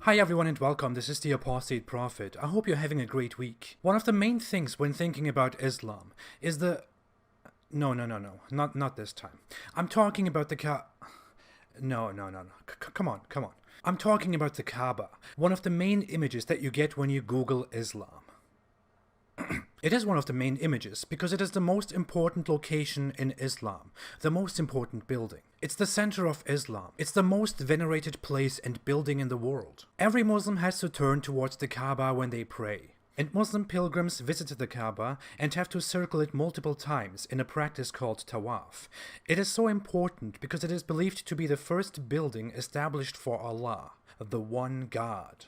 Hi everyone and welcome, this is the Apostate Prophet. I hope you're having a great week. One of the main things when thinking about Islam is the... No, not this time. I'm talking about the No. Come on. I'm talking about the Kaaba, one of the main images that you get when you Google Islam. It is one of the main images because it is the most important location in Islam, the most important building. It's the center of Islam. It's the most venerated place and building in the world. Every Muslim has to turn towards the Kaaba when they pray. And Muslim pilgrims visit the Kaaba and have to circle it multiple times in a practice called tawaf. It is so important because it is believed to be the first building established for Allah, the one God.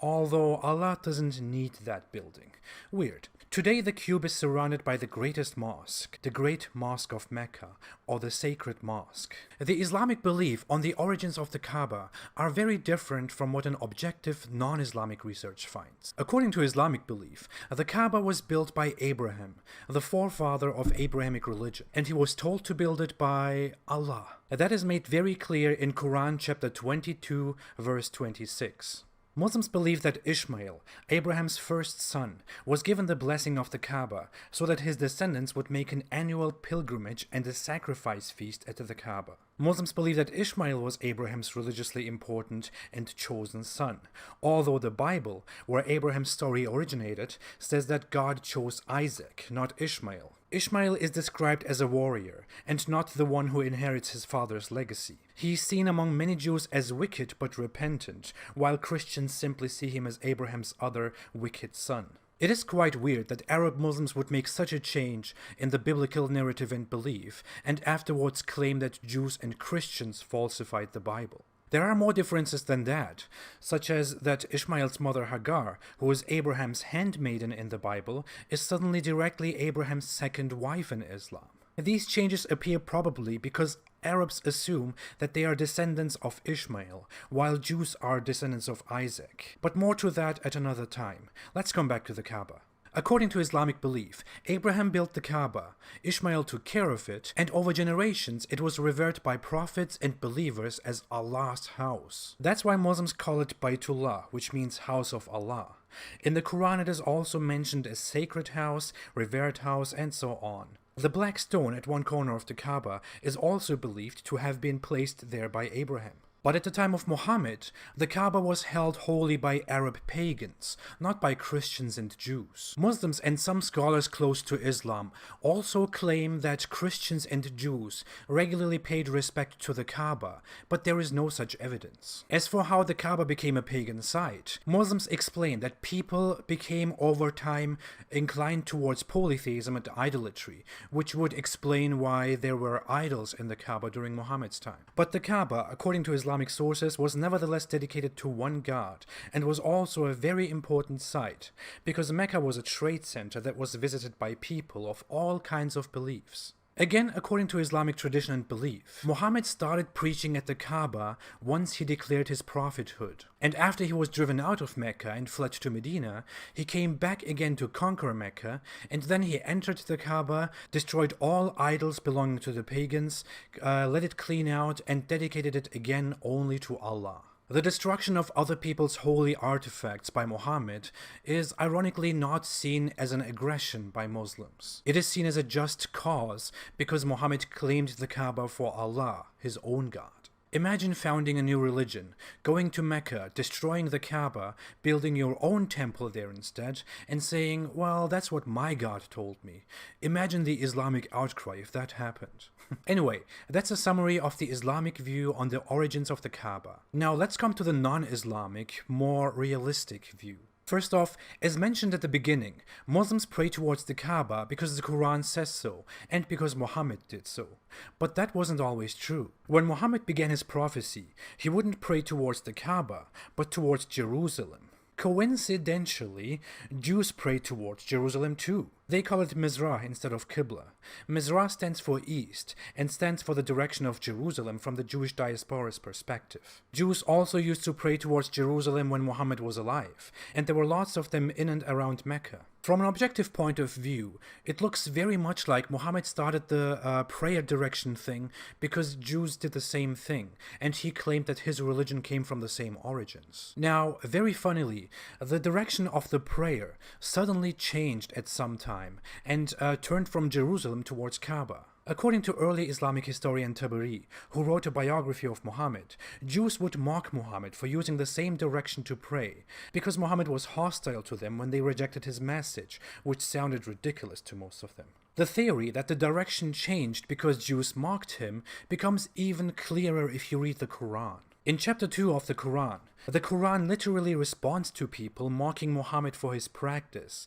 Although Allah doesn't need that building. Weird. Today the cube is surrounded by the greatest mosque, the Great Mosque of Mecca, or the Sacred Mosque. The Islamic belief on the origins of the Kaaba are very different from what an objective non-Islamic research finds. According to Islamic belief, the Kaaba was built by Abraham, the forefather of Abrahamic religion, and he was told to build it by Allah. That is made very clear in Quran chapter 22, verse 26. Muslims believe that Ishmael, Abraham's first son, was given the blessing of the Kaaba so that his descendants would make an annual pilgrimage and a sacrifice feast at the Kaaba. Muslims believe that Ishmael was Abraham's religiously important and chosen son, although the Bible, where Abraham's story originated, says that God chose Isaac, not Ishmael. Ishmael is described as a warrior, and not the one who inherits his father's legacy. He is seen among many Jews as wicked but repentant, while Christians simply see him as Abraham's other wicked son. It is quite weird that Arab Muslims would make such a change in the biblical narrative and belief, and afterwards claim that Jews and Christians falsified the Bible. There are more differences than that, such as that Ishmael's mother Hagar, who is Abraham's handmaiden in the Bible, is suddenly directly Abraham's second wife in Islam. These changes appear probably because Arabs assume that they are descendants of Ishmael, while Jews are descendants of Isaac. But more to that at another time. Let's come back to the Kaaba. According to Islamic belief, Abraham built the Kaaba, Ishmael took care of it, and over generations it was revered by prophets and believers as Allah's house. That's why Muslims call it Baytullah, which means house of Allah. In the Quran it is also mentioned as sacred house, revered house, and so on. The black stone at one corner of the Kaaba is also believed to have been placed there by Abraham. But at the time of Muhammad, the Kaaba was held holy by Arab pagans, not by Christians and Jews. Muslims and some scholars close to Islam also claim that Christians and Jews regularly paid respect to the Kaaba, but there is no such evidence. As for how the Kaaba became a pagan site, Muslims explain that people became over time inclined towards polytheism and idolatry, which would explain why there were idols in the Kaaba during Muhammad's time. But the Kaaba, according to Islamic sources, was nevertheless dedicated to one God and was also a very important site because Mecca was a trade center that was visited by people of all kinds of beliefs. Again, according to Islamic tradition and belief, Muhammad started preaching at the Kaaba once he declared his prophethood. And after he was driven out of Mecca and fled to Medina, he came back again to conquer Mecca, and then he entered the Kaaba, destroyed all idols belonging to the pagans, let it clean out, and dedicated it again only to Allah. The destruction of other people's holy artifacts by Muhammad is ironically not seen as an aggression by Muslims. It is seen as a just cause because Muhammad claimed the Kaaba for Allah, his own God. Imagine founding a new religion, going to Mecca, destroying the Kaaba, building your own temple there instead, and saying, well, that's what my God told me. Imagine the Islamic outcry if that happened. Anyway, that's a summary of the Islamic view on the origins of the Kaaba. Now let's come to the non-Islamic, more realistic view. First off, as mentioned at the beginning, Muslims pray towards the Kaaba because the Quran says so, and because Muhammad did so. But that wasn't always true. When Muhammad began his prophecy, he wouldn't pray towards the Kaaba, but towards Jerusalem. Coincidentally, Jews pray towards Jerusalem too. They call it Mizrah instead of Qibla. Mizrah stands for east and stands for the direction of Jerusalem from the Jewish diaspora's perspective. Jews also used to pray towards Jerusalem when Muhammad was alive, and there were lots of them in and around Mecca. From an objective point of view, it looks very much like Muhammad started the prayer direction thing because Jews did the same thing, and he claimed that his religion came from the same origins. Now, very funnily, the direction of the prayer suddenly changed at some time and turned from Jerusalem towards Kaaba. According to early Islamic historian Tabari, who wrote a biography of Muhammad, Jews would mock Muhammad for using the same direction to pray, because Muhammad was hostile to them when they rejected his message, which sounded ridiculous to most of them. The theory that the direction changed because Jews mocked him becomes even clearer if you read the Quran. In chapter 2 of the Quran literally responds to people mocking Muhammad for his practice,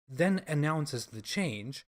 then announces the change,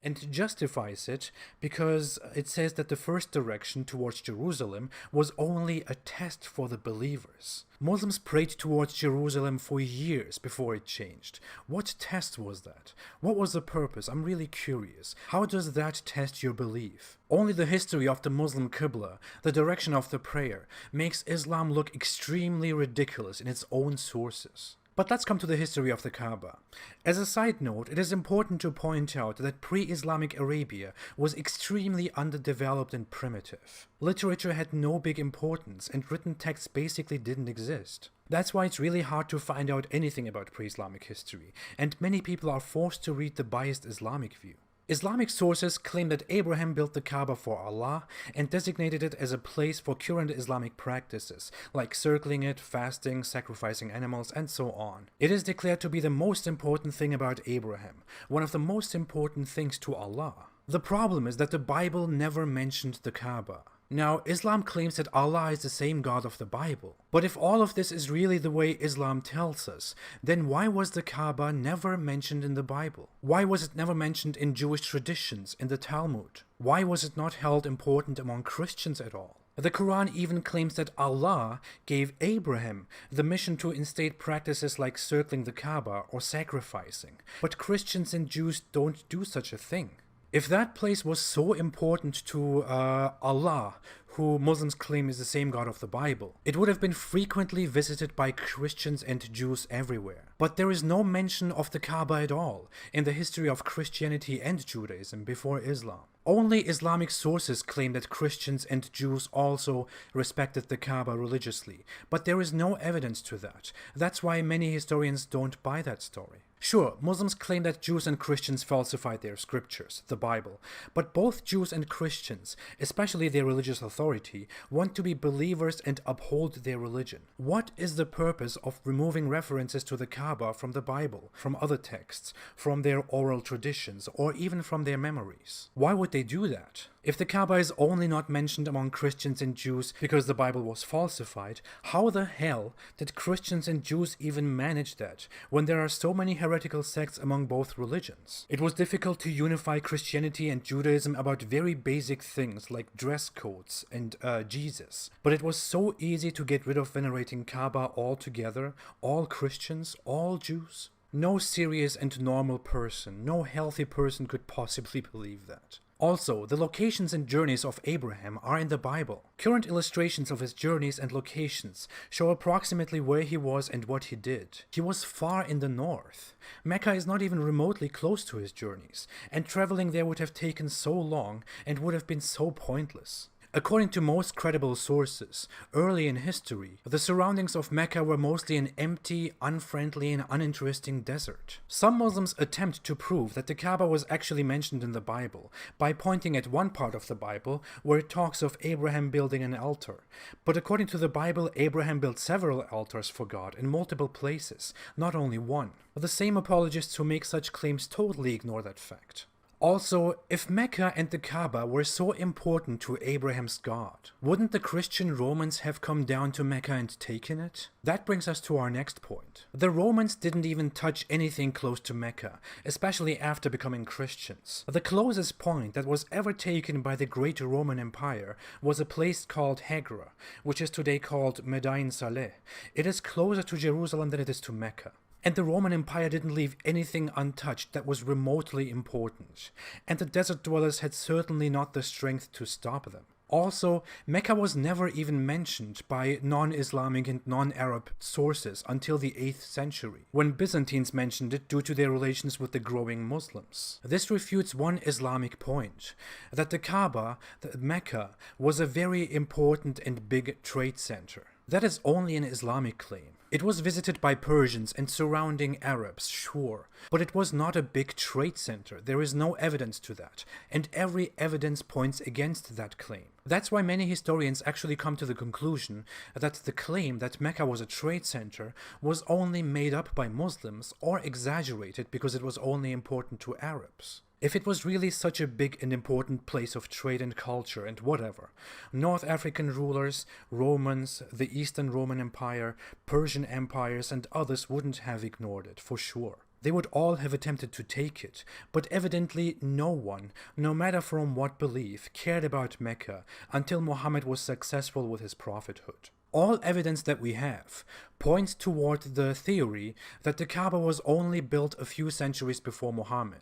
and justifies it because it says that the first direction towards Jerusalem was only a test for the believers. Muslims prayed towards Jerusalem for years before it changed. What test was that? What was the purpose? I'm really curious. How does that test your belief? Only the history of the Muslim Qibla, the direction of the prayer, makes Islam look extremely ridiculous in its own sources. But let's come to the history of the Kaaba. As a side note, it is important to point out that pre-Islamic Arabia was extremely underdeveloped and primitive. Literature had no big importance, and written texts basically didn't exist. That's why it's really hard to find out anything about pre-Islamic history, and many people are forced to read the biased Islamic view. Islamic sources claim that Abraham built the Kaaba for Allah and designated it as a place for current Islamic practices, like circling it, fasting, sacrificing animals, and so on. It is declared to be the most important thing about Abraham, one of the most important things to Allah. The problem is that the Bible never mentioned the Kaaba. Now, Islam claims that Allah is the same God of the Bible. But if all of this is really the way Islam tells us, then why was the Kaaba never mentioned in the Bible? Why was it never mentioned in Jewish traditions, in the Talmud? Why was it not held important among Christians at all? The Quran even claims that Allah gave Abraham the mission to instate practices like circling the Kaaba or sacrificing. But Christians and Jews don't do such a thing. If that place was so important to Allah, who Muslims claim is the same God of the Bible, it would have been frequently visited by Christians and Jews everywhere. But there is no mention of the Kaaba at all in the history of Christianity and Judaism before Islam. Only Islamic sources claim that Christians and Jews also respected the Kaaba religiously, but there is no evidence to that. That's why many historians don't buy that story. Sure, Muslims claim that Jews and Christians falsified their scriptures, the Bible, but both Jews and Christians, especially their religious authority, want to be believers and uphold their religion. What is the purpose of removing references to the Kaaba from the Bible, from other texts, from their oral traditions, or even from their memories? Why would they do that? If the Kaaba is only not mentioned among Christians and Jews because the Bible was falsified, how the hell did Christians and Jews even manage that when there are so many heretical sects among both religions? It was difficult to unify Christianity and Judaism about very basic things like dress codes and Jesus, but it was so easy to get rid of venerating Kaaba altogether, all Christians, all Jews. No serious and normal person, no healthy person could possibly believe that. Also, the locations and journeys of Abraham are in the Bible. Current illustrations of his journeys and locations show approximately where he was and what he did. He was far in the north. Mecca is not even remotely close to his journeys, and traveling there would have taken so long and would have been so pointless. According to most credible sources, early in history, the surroundings of Mecca were mostly an empty, unfriendly, and uninteresting desert. Some Muslims attempt to prove that the Kaaba was actually mentioned in the Bible by pointing at one part of the Bible where it talks of Abraham building an altar. But according to the Bible, Abraham built several altars for God in multiple places, not only one. The same apologists who make such claims totally ignore that fact. Also, if Mecca and the Kaaba were so important to Abraham's God, wouldn't the Christian Romans have come down to Mecca and taken it? That brings us to our next point. The Romans didn't even touch anything close to Mecca, especially after becoming Christians. The closest point that was ever taken by the great Roman Empire was a place called Hegra, which is today called Medain Saleh. It is closer to Jerusalem than it is to Mecca. And the Roman Empire didn't leave anything untouched that was remotely important, and the desert dwellers had certainly not the strength to stop them. Also, Mecca was never even mentioned by non-Islamic and non-Arab sources until the 8th century, when Byzantines mentioned it due to their relations with the growing Muslims. This refutes one Islamic point, that the Kaaba, Mecca, was a very important and big trade center. That is only an Islamic claim. It was visited by Persians and surrounding Arabs, sure, but it was not a big trade center. There is no evidence to that, and every evidence points against that claim. That's why many historians actually come to the conclusion that the claim that Mecca was a trade center was only made up by Muslims or exaggerated because it was only important to Arabs. If it was really such a big and important place of trade and culture and whatever, North African rulers, Romans, the Eastern Roman Empire, Persian empires and others wouldn't have ignored it, for sure. They would all have attempted to take it, but evidently no one, no matter from what belief, cared about Mecca until Muhammad was successful with his prophethood. All evidence that we have points toward the theory that the Kaaba was only built a few centuries before Muhammad,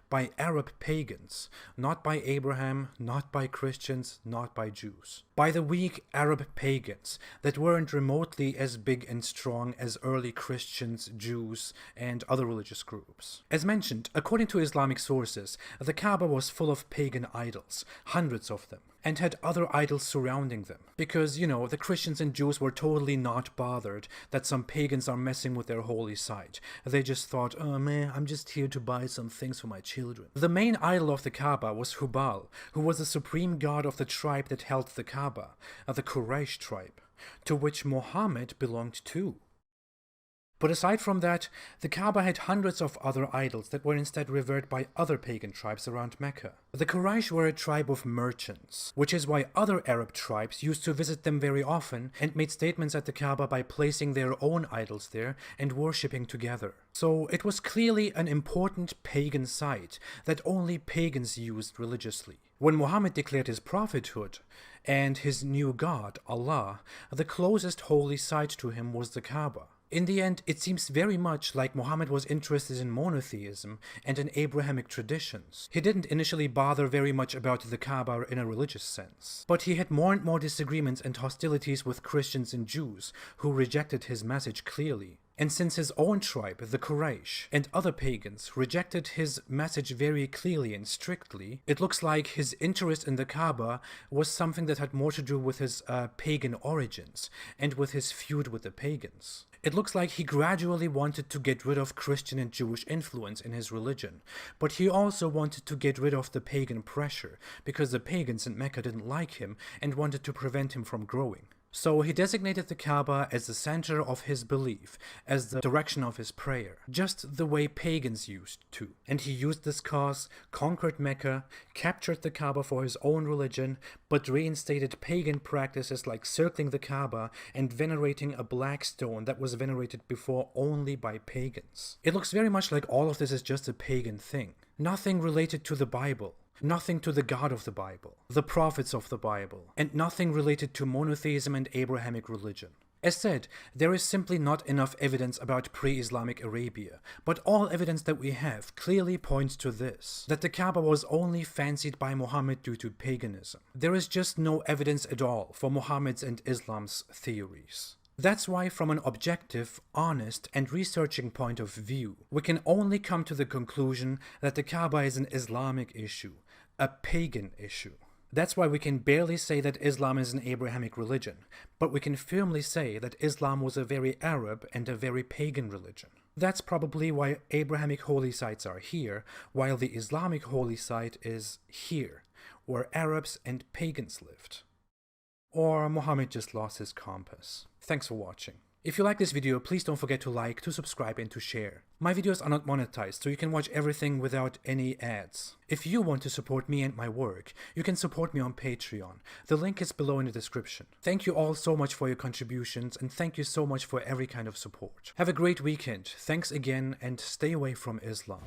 by Arab pagans, not by Abraham, not by Christians, not by Jews. By the weak Arab pagans that weren't remotely as big and strong as early Christians, Jews, and other religious groups. As mentioned, according to Islamic sources, the Kaaba was full of pagan idols, hundreds of them, and had other idols surrounding them. Because, you know, the Christians and Jews were totally not bothered that some pagans are messing with their holy site. They just thought, oh man, I'm just here to buy some things for my children. The main idol of the Kaaba was Hubal, who was the supreme god of the tribe that held the Kaaba, the Quraysh tribe, to which Muhammad belonged too. But aside from that, the Kaaba had hundreds of other idols that were instead revered by other pagan tribes around Mecca. The Quraysh were a tribe of merchants, which is why other Arab tribes used to visit them very often and made statements at the Kaaba by placing their own idols there and worshipping together. So it was clearly an important pagan site that only pagans used religiously. When Muhammad declared his prophethood and his new god, Allah, the closest holy site to him was the Kaaba. In the end, it seems very much like Muhammad was interested in monotheism and in Abrahamic traditions. He didn't initially bother very much about the Kaaba in a religious sense, but he had more and more disagreements and hostilities with Christians and Jews who rejected his message clearly. And since his own tribe, the Quraysh, and other pagans rejected his message very clearly and strictly, it looks like his interest in the Kaaba was something that had more to do with his pagan origins and with his feud with the pagans. It looks like he gradually wanted to get rid of Christian and Jewish influence in his religion, but he also wanted to get rid of the pagan pressure, because the pagans in Mecca didn't like him and wanted to prevent him from growing. So he designated the Kaaba as the center of his belief, as the direction of his prayer, just the way pagans used to. And he used this cause, conquered Mecca, captured the Kaaba for his own religion, but reinstated pagan practices like circling the Kaaba and venerating a black stone that was venerated before only by pagans. It looks very much like all of this is just a pagan thing. Nothing related to the Bible. Nothing to the God of the Bible, the prophets of the Bible, and nothing related to monotheism and Abrahamic religion. As said, there is simply not enough evidence about pre-Islamic Arabia, but all evidence that we have clearly points to this, that the Kaaba was only fancied by Muhammad due to paganism. There is just no evidence at all for Muhammad's and Islam's theories. That's why, from an objective, honest, and researching point of view, we can only come to the conclusion that the Kaaba is an Islamic issue, a pagan issue. That's why we can barely say that Islam is an Abrahamic religion, but we can firmly say that Islam was a very Arab and a very pagan religion. That's probably why Abrahamic holy sites are here, while the Islamic holy site is here, where Arabs and pagans lived. Or Muhammad just lost his compass. Thanks for watching. If you like this video, please don't forget to like, to subscribe, and to share. My videos are not monetized, so you can watch everything without any ads. If you want to support me and my work, you can support me on Patreon. The link is below in the description. Thank you all so much for your contributions, and thank you so much for every kind of support. Have a great weekend. Thanks again, and stay away from Islam.